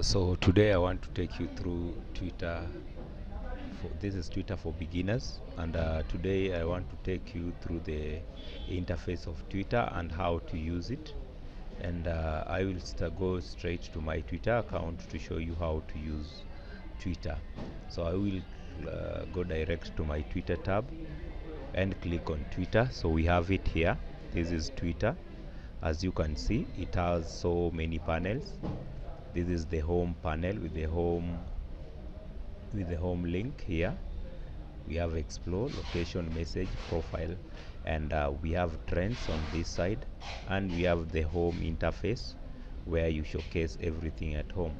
So today I want to take you through Twitter. This is Twitter for beginners, and today I want to take you through the interface of Twitter and how to use it. And I will go straight to my Twitter account to show you how to use Twitter. So I will go direct to my Twitter tab and click on Twitter. So we have it here. This is Twitter. As you can see, it has so many panels. This is the home panel with the home link here. We have explore, location, message, profile, and we have trends on this side, and we have the home interface where you showcase everything at home.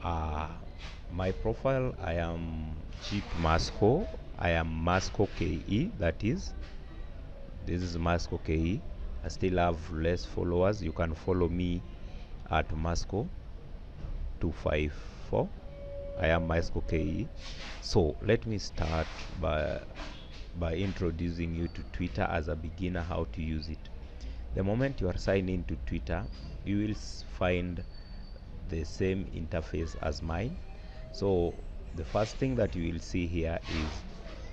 My profile, I am Chief Masco. I am Masco KE, that is. This is Masco KE. I still have less followers. You can follow me at Masco 254. I am Masco KE. So let me start by introducing you to Twitter as a beginner, how to use it. The moment you are signed into Twitter, you will find the same interface as mine. So the first thing that you will see here is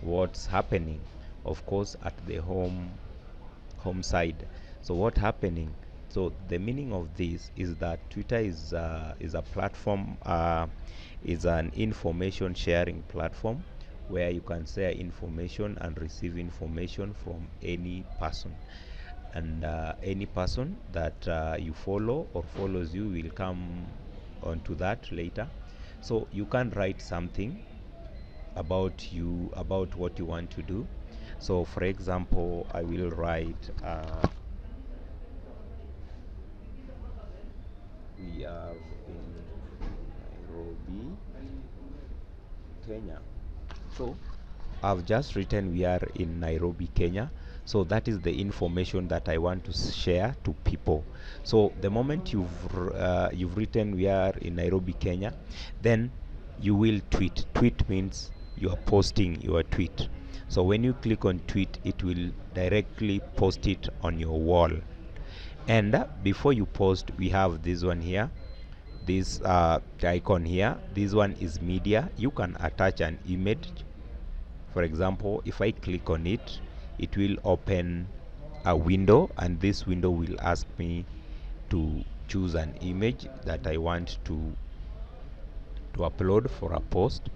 what's happening, of course, at the home side. So what's happening? So the meaning of this is that Twitter is a platform, is an information sharing platform where you can share information and receive information from any person. And any person that you follow or follows you will come onto that later. So you can write something about you, about what you want to do. So for example, I will write we have in Nairobi, Kenya. So I've just written we are in Nairobi, Kenya. So that is the information that I want to share to people. So the moment you've written we are in Nairobi, Kenya, then you will tweet. Tweet means you are posting your tweet. So when you click on tweet, it will directly post it on your wall. And before you post, we have this one here, this icon here. This one is media. You can attach an image. For example, if I click on it, it will open a window, and this window will ask me to choose an image that I want to upload for a post.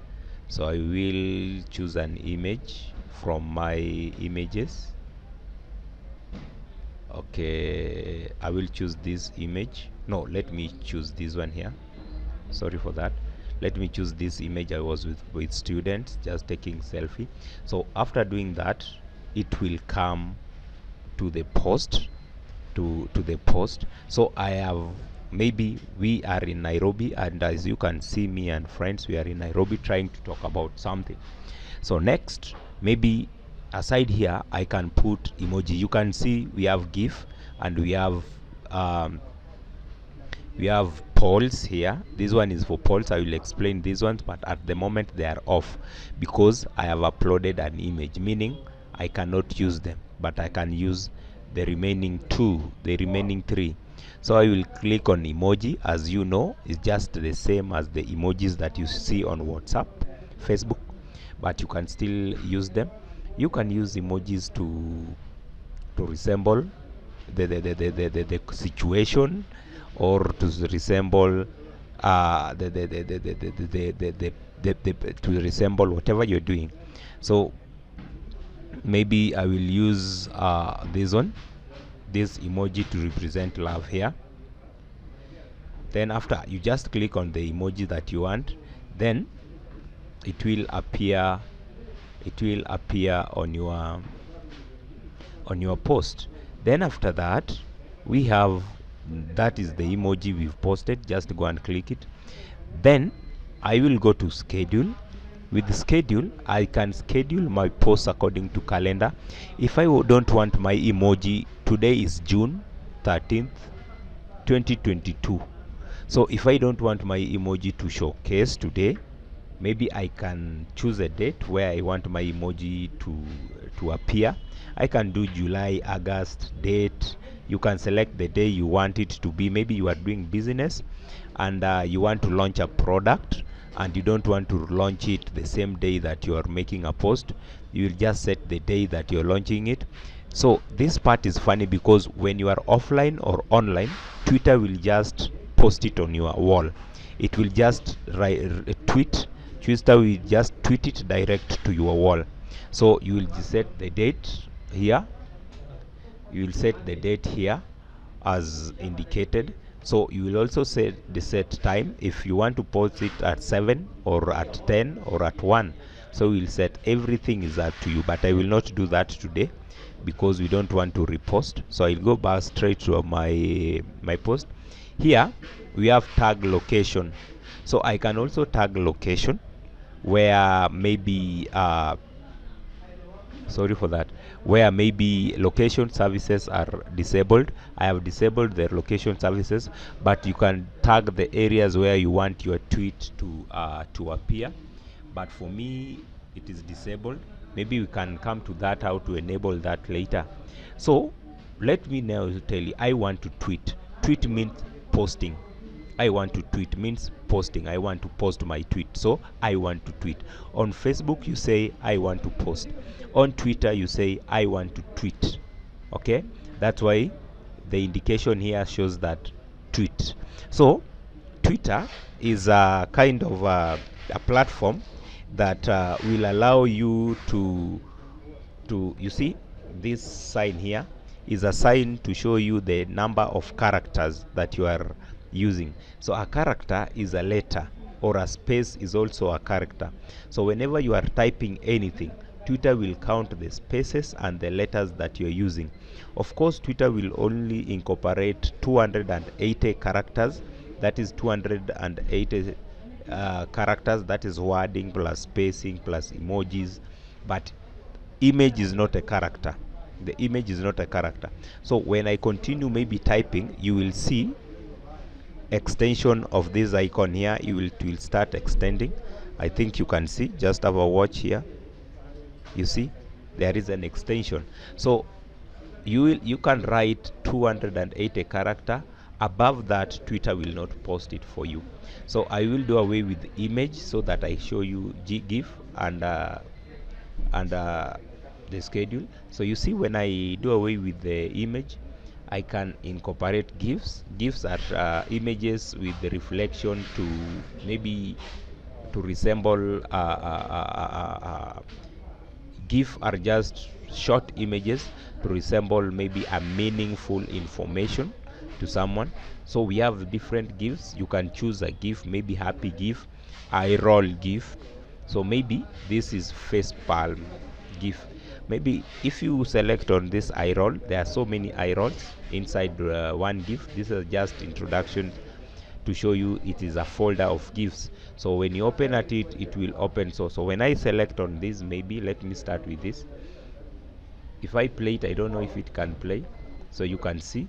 So I will choose an image from my images. Okay, I will choose this image. No, let me choose this one here. Sorry for that. Let me choose this image. I was with students just taking selfie. So after doing that, it will come to the post, to the post. So I have, maybe we are in Nairobi, and as you can see, me and friends, we are in Nairobi trying to talk about something. So next, maybe aside here, I can put emoji. You can see we have GIF, and we have polls here. This one is for polls. I will explain these ones, but at the moment they are off because I have uploaded an image, meaning I cannot use them, but I can use the remaining three. So I will click on emoji. As you know, it's just the same as the emojis that you see on WhatsApp, Facebook, but you can still use them. You can use emojis to resemble the situation, or to resemble to resemble whatever you're doing. So maybe I will use this emoji to represent love here. Then after, you just click on the emoji that you want, then it will appear on your post. Then after that, we have, that is the emoji we've posted. Just go and click it. Then I will go to schedule. With the schedule, I can schedule my posts according to calendar. If I don't want my emoji, today is June 13th 2022. So if I don't want my emoji to showcase today, maybe I can choose a date where I want my emoji to appear. I can do July, August, date. You can select the day you want it to be. Maybe you are doing business and you want to launch a product and you don't want to launch it the same day that you are making a post. You will just set the day that you're launching it. So this part is funny because when you are offline or online, Twitter will just post it on your wall. It will just tweet. Twitter will just tweet it direct to your wall. So you will just set the date here. You will set the date here as indicated. So you will also set the set time if you want to post it at 7 or at 10 or at 1. So we'll set everything is up to you, but I will not do that today because we don't want to repost. So I'll go back straight to my post. Here we have tag location. So I can also tag location where maybe sorry for that, where maybe location services are disabled. I have disabled the location services, but you can tag the areas where you want your tweet to appear. But for me it is disabled. Maybe we can come to that, how to enable that later. So let me now tell you, I want to tweet. Tweet means posting. I want to tweet means posting. I want to post my tweet. So I want to tweet. On Facebook you say I want to post. On Twitter you say I want to tweet. Okay, that's why the indication here shows that tweet. So Twitter is a kind of a platform that will allow you to you see this sign here is a sign to show you the number of characters that you are using. So a character is a letter, or a space is also a character. So whenever you are typing anything, Twitter will count the spaces and the letters that you're using. Of course, Twitter will only incorporate 280 characters. That is 280 characters. That is wording plus spacing plus emojis. But image is not a character. The image is not a character. So when I continue maybe typing, you will see extension of this icon here. It will start extending. I think you can see, just have a watch here. You see there is an extension. So you can write 280 character. Above that, Twitter will not post it for you. So I will do away with the image so that I show you GIF and the schedule. So you see, when I do away with the image, I can incorporate GIFs. GIFs are images with the reflection to maybe to resemble GIF are just short images to resemble maybe a meaningful information to someone. So we have different GIFs. You can choose a GIF, maybe happy GIF, eye roll GIF. So maybe this is face palm GIF. Maybe if you select on this eye roll, there are so many eye rolls inside one GIF. This is just introduction to show you it is a folder of GIFs. So when you open at it, it will open. So when I select on this, maybe let me start with this. If I play it, I don't know if it can play. So you can see,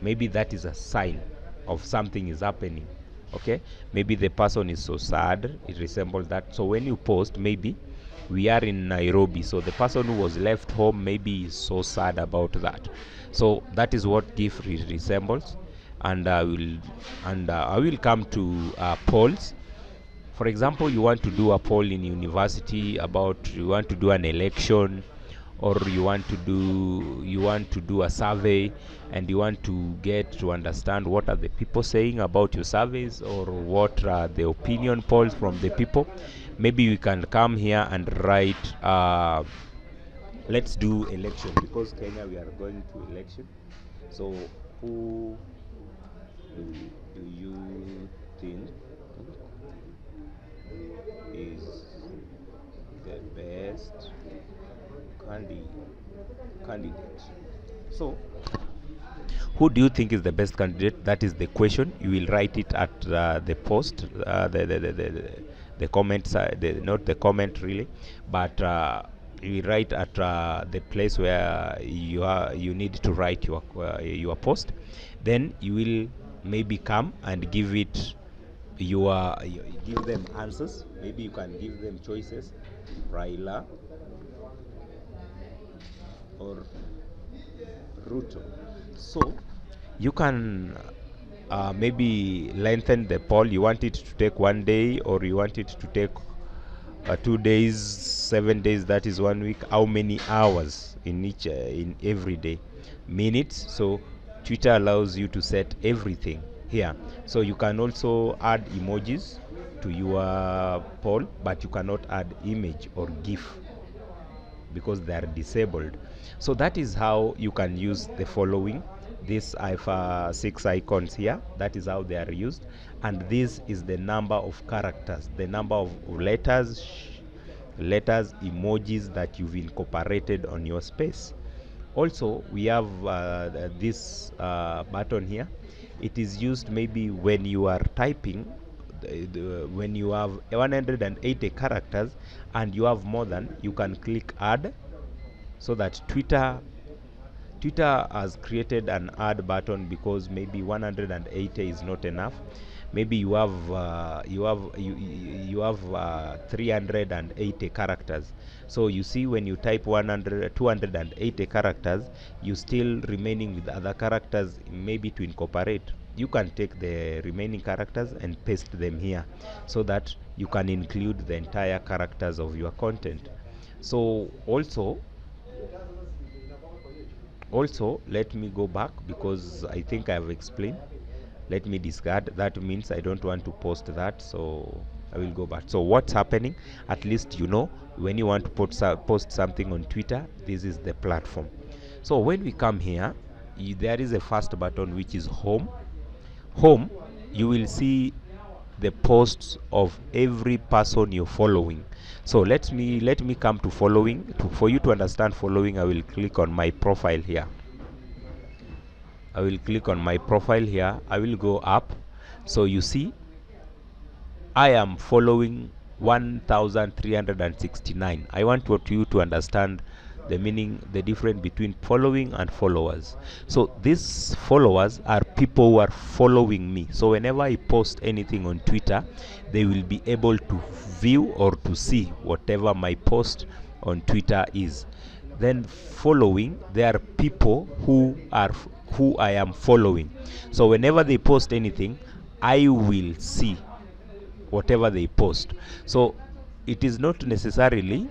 maybe that is a sign of something is happening. Okay, maybe the person is so sad, it resembles that. So when you post, maybe we are in Nairobi, so the person who was left home maybe is so sad about that. So that is what GIF resembles. And I will come to polls. For example, you want to do a poll in university about, you want to do an election, or you want to do a survey, and you want to get to understand what are the people saying about your surveys, or what are the opinion polls from the people. Maybe we can come here and write let's do election, because Kenya, we are going to election. So who do you think is the best candidate? So who do you think is the best candidate? That is the question. You will write it at the post, the comments, not the comment really, but you will write at the place where you need to write your post. Then you will maybe come and give it you give them answers. Maybe you can give them choices, Raila or Ruto. So you can maybe lengthen the poll. You want it to take 1 day, or you want it to take 2 days, 7 days, that is 1 week. How many hours in each in every day? Minutes. So Twitter allows you to set everything here. So you can also add emojis to your poll, but you cannot add image or GIF because they are disabled. So that is how you can use the following. These are 6 icons here. That is how they are used. And this is the number of characters, the number of letters, emojis that you've incorporated on your space. Also, we have this button here. It is used maybe when you are typing, when you have 180 characters and you have more than, you can click add, so that Twitter has created an add button because maybe 180 is not enough. Maybe you have 380 characters. So you see, when you type 280 characters, you still remaining with other characters, maybe to incorporate. You can take the remaining characters and paste them here, so that you can include the entire characters of your content. So also let me go back, because I think I have explained. Let me discard that, means I don't want to post that, so I will go back. So what's happening, at least you know, when you want to post something on Twitter, this is the platform. So when we come here, there is a first button, which is home. You will see the posts of every person you're following. So let me come to following. For you to understand following, I will click on my profile here. I will go up. So you see, I am following 1369. I want you to understand the meaning, the difference between following and followers. So these followers are people who are following me. So whenever I post anything on Twitter, they will be able to view or to see whatever my post on Twitter is. Then following, there are people who I am following. So whenever they post anything, I will see whatever they post. So it is not necessarily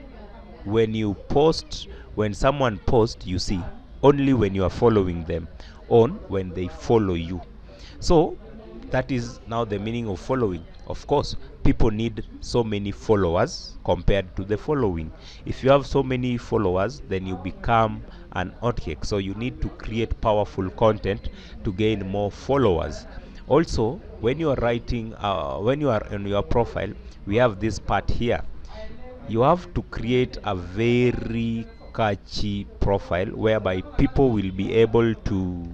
when someone posts, you see only when you are following them, on when they follow you. So that is now the meaning of following. Of course, people need so many followers compared to the following. If you have so many followers, then you become an hotcake. So you need to create powerful content to gain more followers. Also, when you are writing, when you are on your profile, we have this part here. You have to create a very catchy profile whereby people will be able to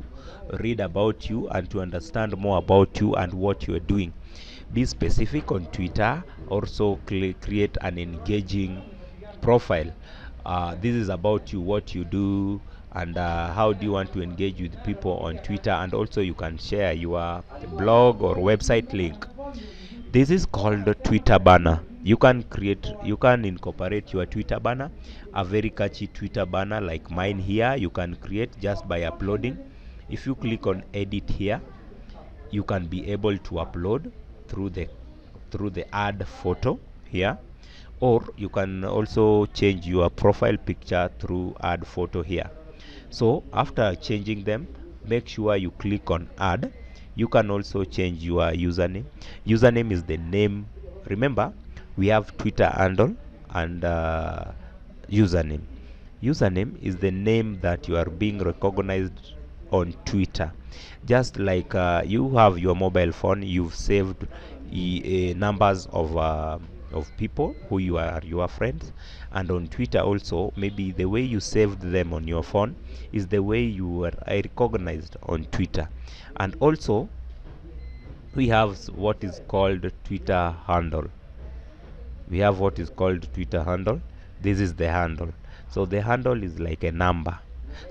read about you and to understand more about you and what you are doing. Be specific on Twitter. Also create an engaging profile. This is about you, what you do, and how do you want to engage with people on Twitter. And also you can share your blog or website link. This is called a Twitter banner. You can incorporate your Twitter banner, a very catchy Twitter banner like mine here. You can create just by uploading. If you click on edit here, you can be able to upload through the add photo here, or you can also change your profile picture through add photo here. So after changing them, make sure you click on add. You can also change your username. Username is the name. Remember, we have Twitter handle and username. Username is the name that you are being recognized on Twitter. Just like you have your mobile phone, you've saved numbers of people who you are your friends, and on Twitter also, maybe the way you saved them on your phone is the way you were recognized on Twitter. And also we have what is called Twitter handle. This is the handle. So the handle is like a number,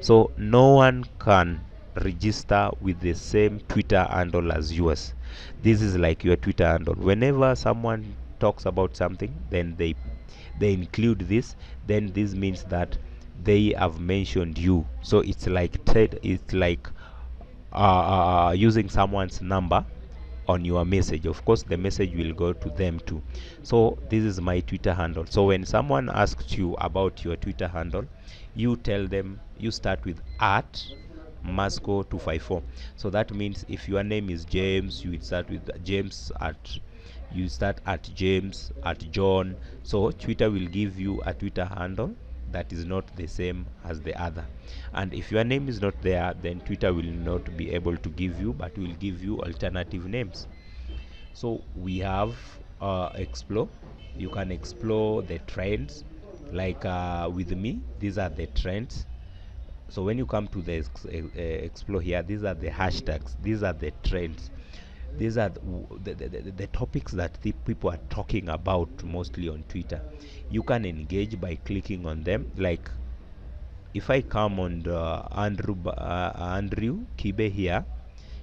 so no one can register with the same Twitter handle as yours. This is like your Twitter handle. Whenever someone talks about something, then they include this, then this means that they have mentioned you. So it's like it's like using someone's number on your message. Of course the message will go to them too. So this is my Twitter handle. So when someone asks you about your Twitter handle, you tell them, you start with at Masco 254. So that means if your name is James, you will start with James at, you start at James at John. So Twitter will give you a Twitter handle that is not the same as the other. And if your name is not there, then Twitter will not be able to give you, but will give you alternative names. So we have explore. You can explore the trends. Like with me, these are the trends. So when you come to the explore here, these are the hashtags, these are the trends, these are the topics that the people are talking about mostly on Twitter. You can engage by clicking on them. Like if I come on the Andrew Kibe here,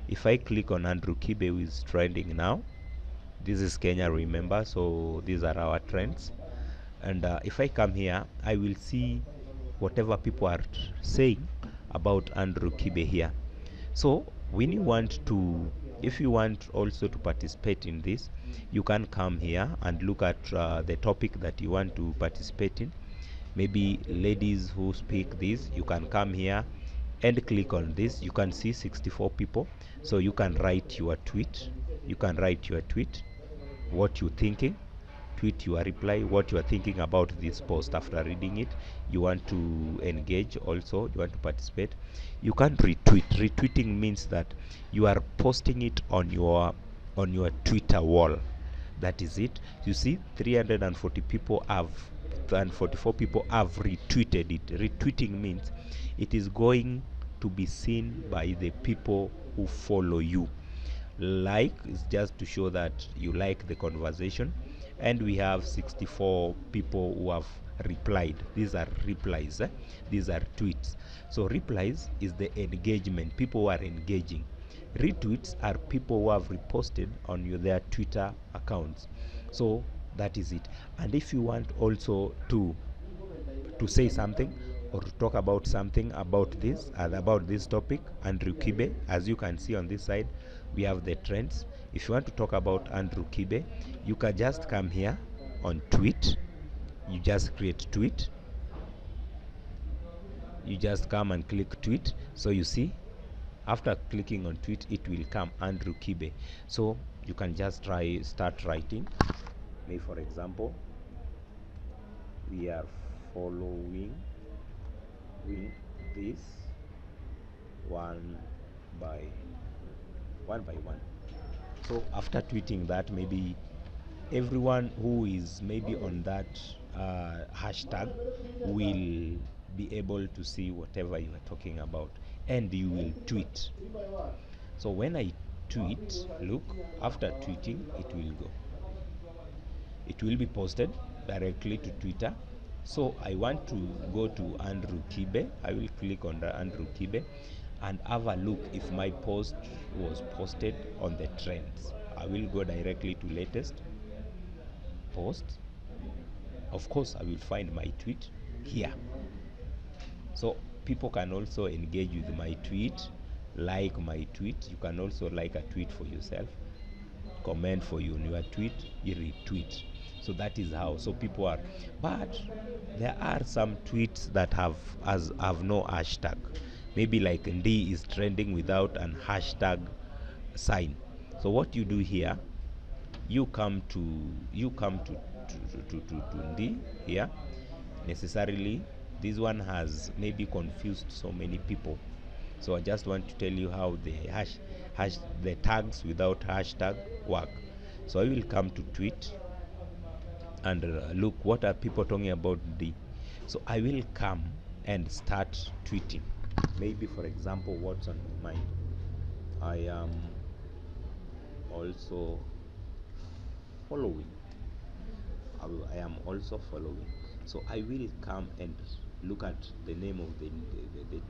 if I click on Andrew Kibe, who is trending now, this is Kenya, remember, so these are our trends. And if I come here, I will see whatever people are saying about Andrew Kibe here. So when you want to, if you want also to participate in this, you can come here and look at the topic that you want to participate in. Maybe ladies who speak this, you can come here and click on this. You can see 64 people. So you can write your tweet. You can write your tweet, what you're thinking, tweet your reply, what you are thinking about this post after reading it. You want to engage also, you want to participate, you can retweet. Retweeting means that you are posting it on your Twitter wall. That is it. You see 340 people have, and 44 people have retweeted it. Retweeting means it is going to be seen by the people who follow you. Like is just to show that you like the conversation, and we have 64 people who have replied. These are replies, these are tweets. So replies is the engagement, people who are engaging. Retweets are people who have reposted on their Twitter accounts. So that is it. And if you want also to say something or to talk about something about this and about this topic, Andrew Kibe, as you can see on this side, we have the trends. If you want to talk about Andrew Kibe, you can just come here on tweet. You just create tweet. You just come and click tweet. So you see, after clicking on tweet, it will come Andrew Kibe. So you can just start writing. Maybe for example, we are following this one by one. So after tweeting that, maybe everyone who is maybe on that hashtag will be able to see whatever you are talking about, and you will tweet. So when I tweet, look, after tweeting, it will be posted directly to Twitter. So I want to go to Andrew Kibe. I will click on the Andrew Kibe and have a look if my post was posted on the trends. I will go directly to latest post. Of course, I will find my tweet here. So people can also engage with my tweet, like my tweet. You can also like a tweet for yourself, comment for you on your tweet, you retweet. So that is how. So people are, but there are some tweets that have no hashtag. Maybe like Ndi is trending without an hashtag sign. So what you do here, you come to Ndi here. Necessarily, this one has maybe confused so many people. So I just want to tell you how the the tags without hashtag work. So I will come to tweet and look what are people talking about the. So I will come and start tweeting. Maybe for example, what's on my mind. I am also following. I am also following. So I will come and look at the name of the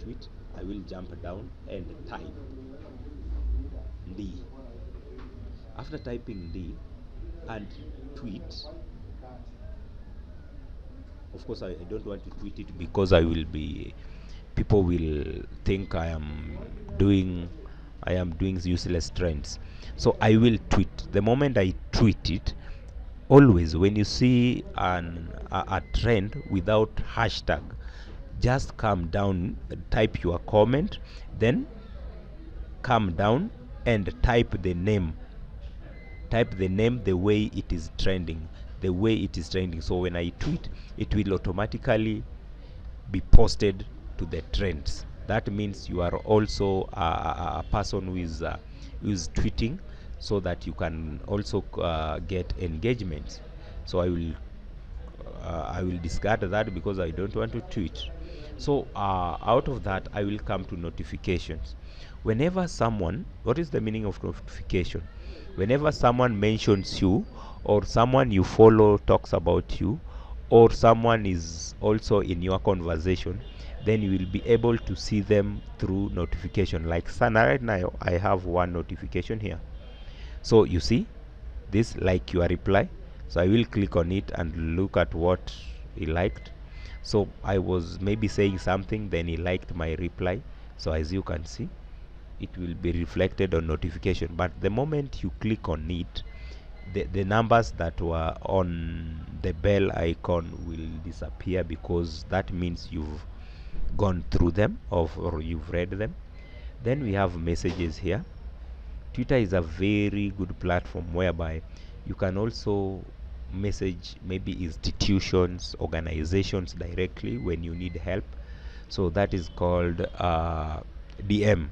tweet. I will jump down and type D. After typing D and tweet, of course I don't want to tweet it because people will think doing I am doing useless trends. So I will tweet. The moment I tweet it, always when you see a trend without hashtag, just come down, type your comment, then come down and type the name, the way it is trending, so when I tweet, it will automatically be posted to the trends. That means you are also a person who is tweeting, so that you can also get engagement. So I will discard that because I don't want to tweet. So out of that, I will come to notifications. Whenever someone, what is the meaning of notification? Whenever someone mentions you, or someone you follow talks about you, or someone is also in your conversation, then you will be able to see them through notification. Like Sana, right now I have one notification here. So you see this, like your reply. So I will click on it and look at what he liked. So I was maybe saying something, then he liked my reply. So as you can see, it will be reflected on notification. But the moment you click on it, the numbers that were on the bell icon will disappear, because that means you've gone through them, or you've read them. Then we have messages here. Twitter is a very good platform whereby you can also message maybe institutions, organizations directly when you need help. So that is called DM.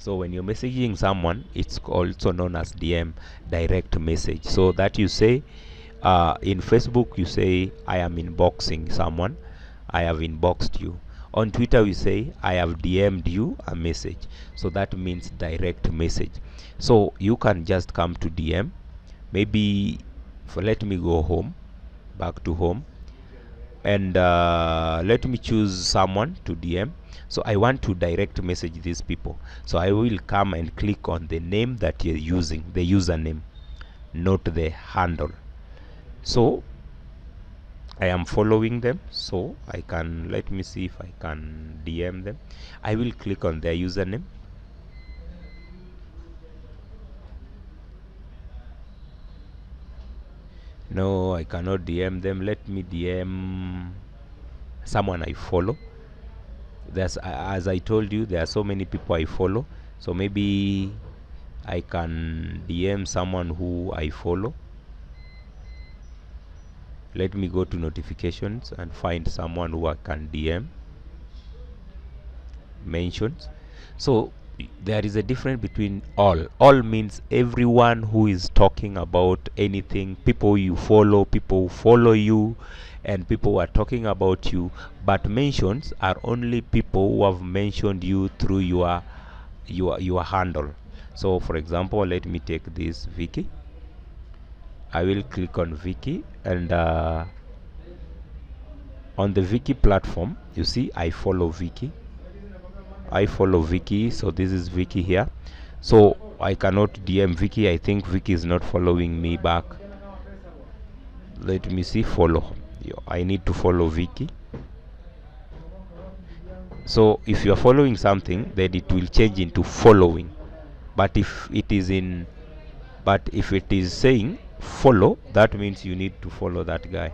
So when you're messaging someone, it's also known as DM, direct message. So that you say in Facebook, you say, I am inboxing someone, I have inboxed you. On Twitter, we say, I have DM'd you a message. So that means direct message. So you can just come to DM. Maybe, let me go home, back to home, and let me choose someone to DM. So I want to direct message these people. So I will come and click on the name that you're using, the username, not the handle. So I am following them, so I can, let me see if I can DM them. I will click on their username. No, I cannot DM them. Let me DM someone I follow. As I told you, there are so many people I follow, so maybe I can DM someone who I follow. Let me go to notifications and find someone who I can DM, mentions. So there is a difference between all means everyone who is talking about anything, people you follow, people who follow you, and people who are talking about you. But mentions are only people who have mentioned you through your handle. So for example, let me take this Vicky. I will click on Vicky, and on the Vicky platform, you see I follow Vicky. So this is Vicky here. So I cannot DM Vicky. I think Vicky is not following me back. Let me see, follow. I need to follow Vicky. So if you are following something, then it will change into following. But if it is saying follow, that means you need to follow that guy.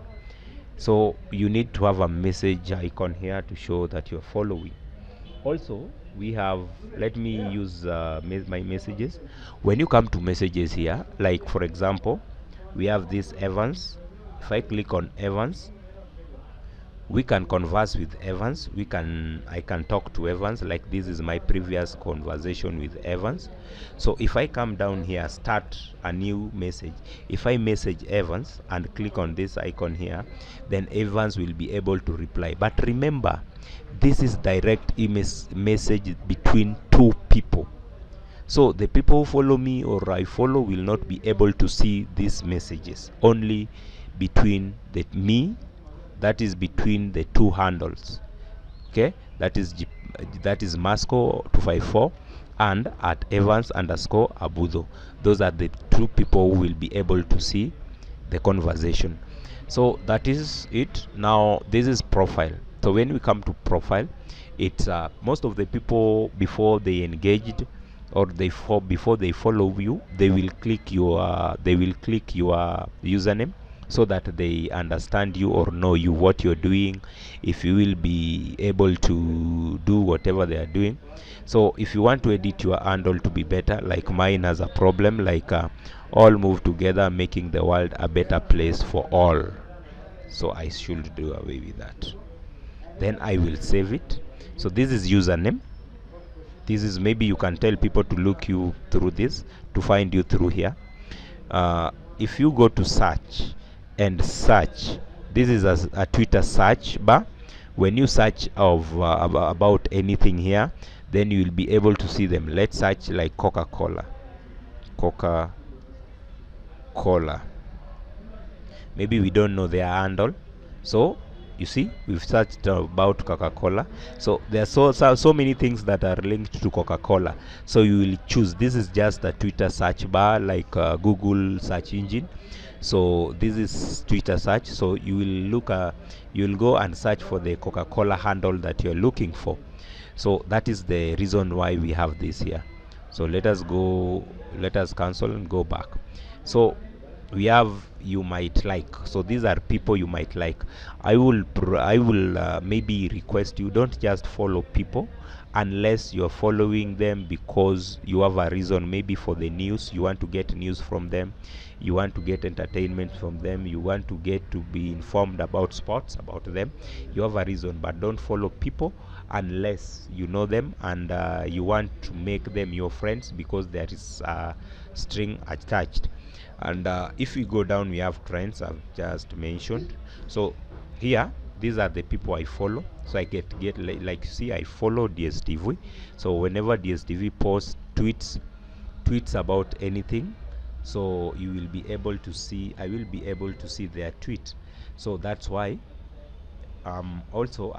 So you need to have a message icon here to show that you're following. Also, we have, let me use my messages. When you come to messages here, like for example, we have this Evans. If I click on Evans, we can converse with Evans. I can talk to Evans, like this is my previous conversation with Evans. So if I come down here, start a new message, if I message Evans and click on this icon here, then Evans will be able to reply. But remember, this is direct message between two people. So the people who follow me or I follow will not be able to see these messages, only between me, that is between the two handles. Okay, that is Masco 254, and at Evans underscore Abudo. Those are the two people who will be able to see the conversation. So that is it. Now this is profile. So when we come to profile, it's most of the people, before they engaged or before they follow you, they will click your username, so that they understand you or know you, what you're doing, if you will be able to do whatever they are doing. So if you want to edit your handle to be better, like mine has a problem, like all move together, making the world a better place for all. So I should do away with that. Then I will save it. So this is username. This is, maybe you can tell people to look you through this, to find you through here. If you go to search and search, this is a Twitter search bar. When you search about anything here, then you will be able to see them. Let's search like Coca-Cola. Maybe we don't know their handle, so you see we've searched about Coca-Cola. So there are so many things that are linked to Coca-Cola, so you will choose. This is just a Twitter search bar, like Google search engine. So this is Twitter search. So you will go and search for the Coca-Cola handle that you're looking for. So that is the reason why we have this here. So let us cancel and go back. So we have you might like. So these are people you might like. I will maybe request you, don't just follow people unless you're following them because you have a reason, maybe for the news, you want to get news from them, you want to get entertainment from them, you want to get to be informed about sports about them, you have a reason. But don't follow people unless you know them and you want to make them your friends, because there is a string attached. And if we go down, we have trends I've just mentioned. So here, these are the people I follow. So I get like see, I follow DSTV. So whenever DSTV posts tweets about anything, so you will be able to see, I will be able to see their tweet. So that's why also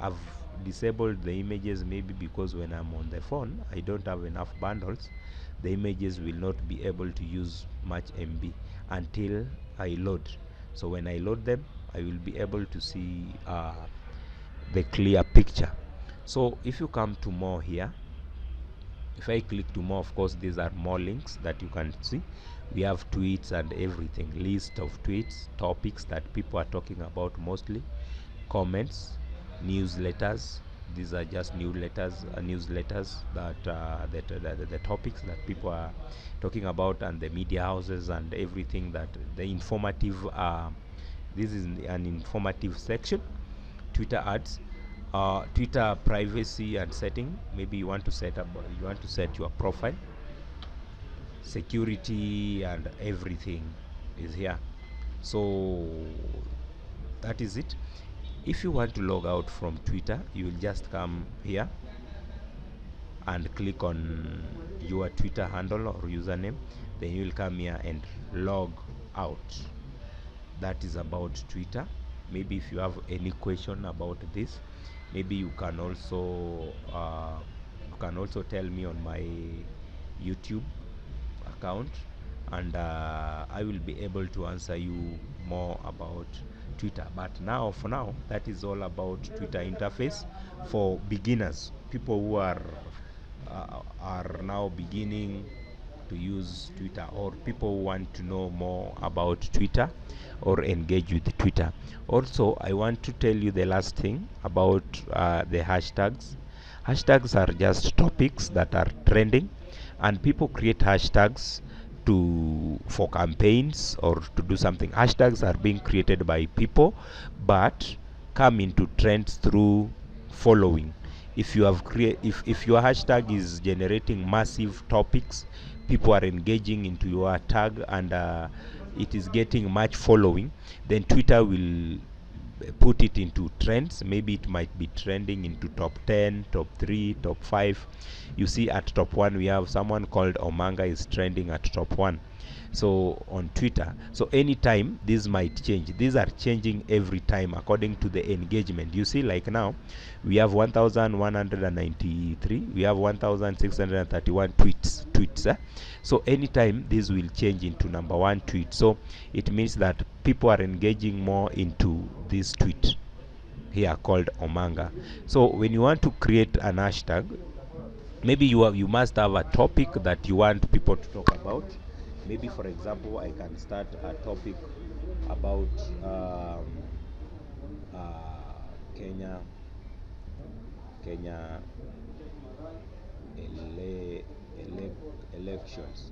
I've disabled the images, maybe because when I'm on the phone I don't have enough bundles. The images will not be able to use much MB until I load. So when I load them, I will be able to see the clear picture. So if you come to more here, if I click to more, of course these are more links that you can see. We have tweets and everything, list of tweets, topics that people are talking about mostly, comments, newsletters. These are just newsletters that the topics that people are talking about, and the media houses and everything that the informative. This is an informative section. Twitter ads, Twitter privacy and setting. Maybe you want to set your profile, security and everything is here. So that is it. If you want to log out from Twitter, you will just come here and click on your Twitter handle or username. Then you will come here and log out. That is about Twitter. Maybe if you have any question about this, maybe you can also tell me on my YouTube account, and I will be able to answer you more about Twitter. But now, for now, that is all about Twitter interface for beginners, people who are now beginning to use Twitter, or people who want to know more about Twitter or engage with Twitter. Also, I want to tell you the last thing about the hashtags. Hashtags are just topics that are trending, and people create hashtags for campaigns or to do something. Hashtags are being created by people but come into trends through following. If you have if your hashtag is generating massive topics, people are engaging into your tag, and it is getting much following, then Twitter will put it into trends. Maybe it might be trending into top 10, top 3, top 5. You see at top 1 we have someone called Omanga is trending at top 1. So on Twitter, so anytime this might change. These are changing every time according to the engagement. You see, like now we have 1193, we have 1631 tweets, so anytime this will change into number one tweet. So it means that people are engaging more into this tweet here called Omanga. So when you want to create an hashtag, maybe you must have a topic that you want people to talk about. Maybe, for example, I can start a topic about Kenya elections.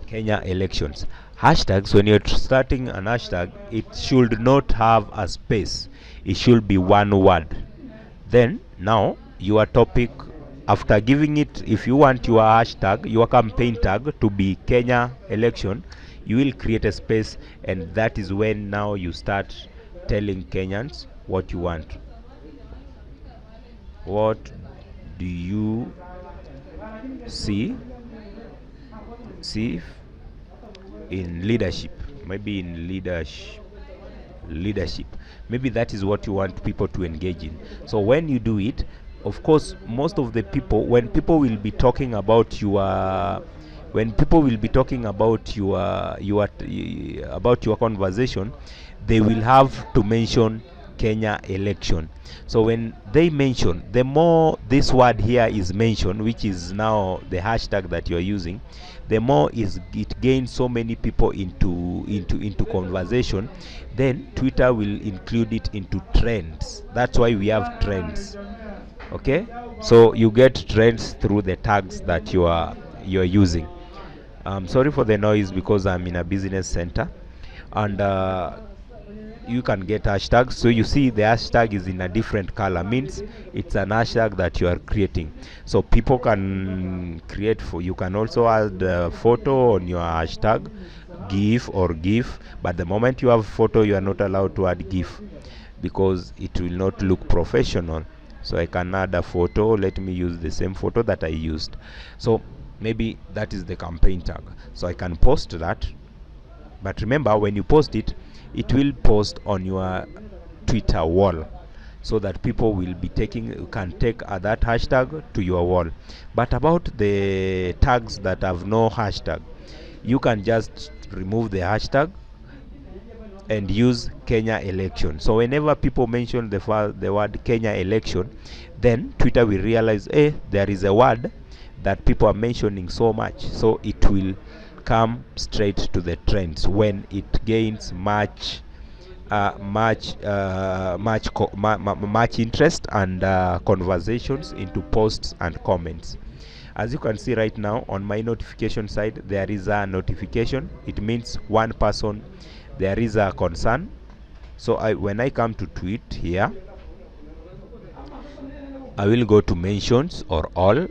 Kenya elections. Hashtags, when you're starting an hashtag, it should not have a space. It should be one word. Then now your topic, after giving it, if you want your hashtag, your campaign tag to be Kenya election, you will create a space, and that is when now you start telling Kenyans what you want. What do you see in leadership? Maybe in leadership, maybe that is what you want people to engage in. So when you do it, of course, most of the people, when people will be talking about your conversation, they will have to mention Kenya election. So when they mention, the more this word here is mentioned, which is now the hashtag that you are using, the more it gains so many people into conversation. Then Twitter will include it into trends. That's why we have trends. Okay, so you get trends through the tags that you're using. Sorry for the noise because I'm in a business center, and you can get hashtags. So you see the hashtag is in a different color, means it's an hashtag that you are creating. So people can create for you. Can also add a photo on your hashtag, GIF, but the moment you have photo, you are not allowed to add GIF because it will not look professional. So I can add a photo. Let me use the same photo that I used. So maybe that is the campaign tag. So I can post that. But remember, when you post it, it will post on your Twitter wall, so that people will be can take that hashtag to your wall. But about the tags that have no hashtag, you can just remove the hashtag and use Kenya election. So whenever people mention the word Kenya election, then Twitter will realize, there is a word that people are mentioning so much, so it will come straight to the trends when it gains much interest and conversations into posts and comments. As you can see right now on my notification side, there is a notification. It means one person, there is a concern. So when I come to tweet here, I will go to mentions or all.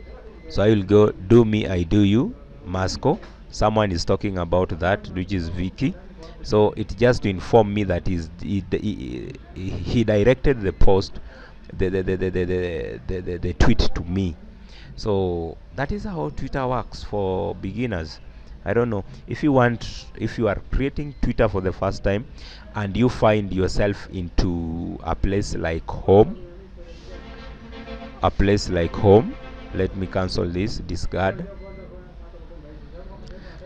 So I will go do me, I do you, Masco. Someone is talking about that, which is Vicky. So it's just to inform me that he directed the post, the tweet to me. So that is how Twitter works for beginners. I don't know if you are creating Twitter for the first time and you find yourself into a place like home. Let me cancel this, discard.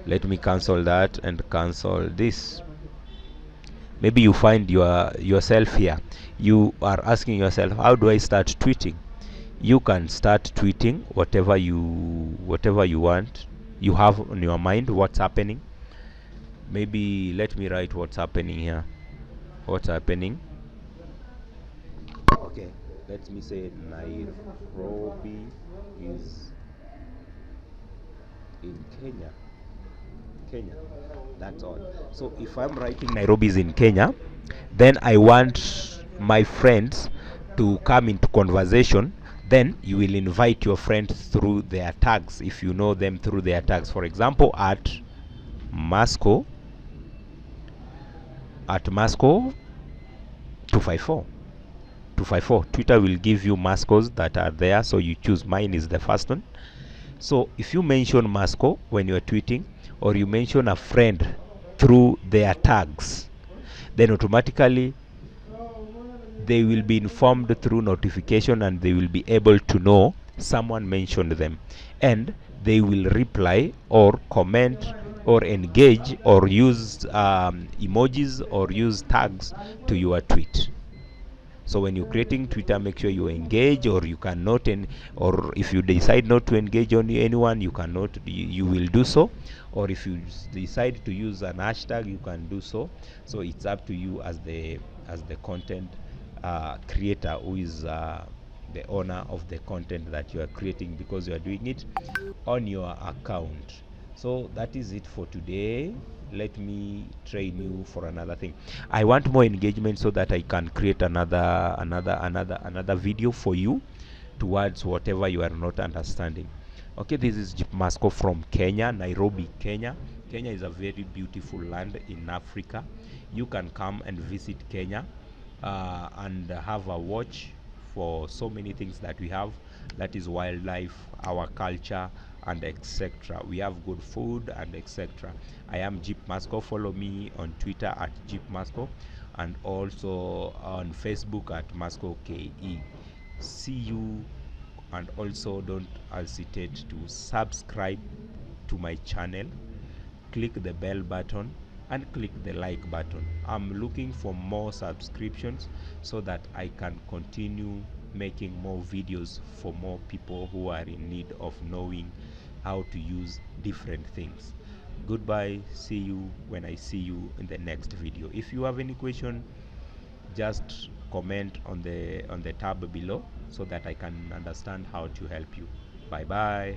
Let me cancel that and cancel this. Maybe you find yourself here. You are asking yourself, how do I start tweeting? You can start tweeting whatever you want, you have on your mind, what's happening. Maybe let me write what's happening here. What's happening? Okay, let me say Nairobi is in Kenya. That's all. So if I'm writing Nairobi is in Kenya, then I want my friends to come into conversation. Then you will invite your friends through their tags, if you know them through their tags. For example, at Masco 254. Twitter will give you Mascos that are there, so you choose. Mine is the first one. So if you mention Masco when you're tweeting, or you mention a friend through their tags, then automatically they will be informed through notification, and they will be able to know someone mentioned them, and they will reply or comment or engage or use emojis or use tags to your tweet. So when you're creating Twitter, make sure you engage, or you cannot, or if you decide not to engage on anyone, you cannot, you will do so. Or if you decide to use an hashtag, you can do so. So it's up to you as the content creator, who is the owner of the content that you are creating, because you are doing it on your account. So that is it for today. Let me train you for another thing. I want more engagement so that I can create another video for you towards whatever you are not understanding. Okay, this is Jeep Masco from Kenya, Nairobi, Kenya. Kenya is a very beautiful land in Africa. You can come and visit Kenya and have a watch for so many things that we have, that is wildlife, our culture, and etc. We have good food and etc. I am Jeep Masco. Follow me on Twitter at Jeep Masco, and also on Facebook at Masco KE. See you, and also don't hesitate to subscribe to my channel, click the bell button, and click the like button. I'm looking for more subscriptions so that I can continue making more videos for more people who are in need of knowing how to use different things. Goodbye. See you when I see you in the next video. If you have any question, just comment on the tab below so that I can understand how to help you. Bye bye.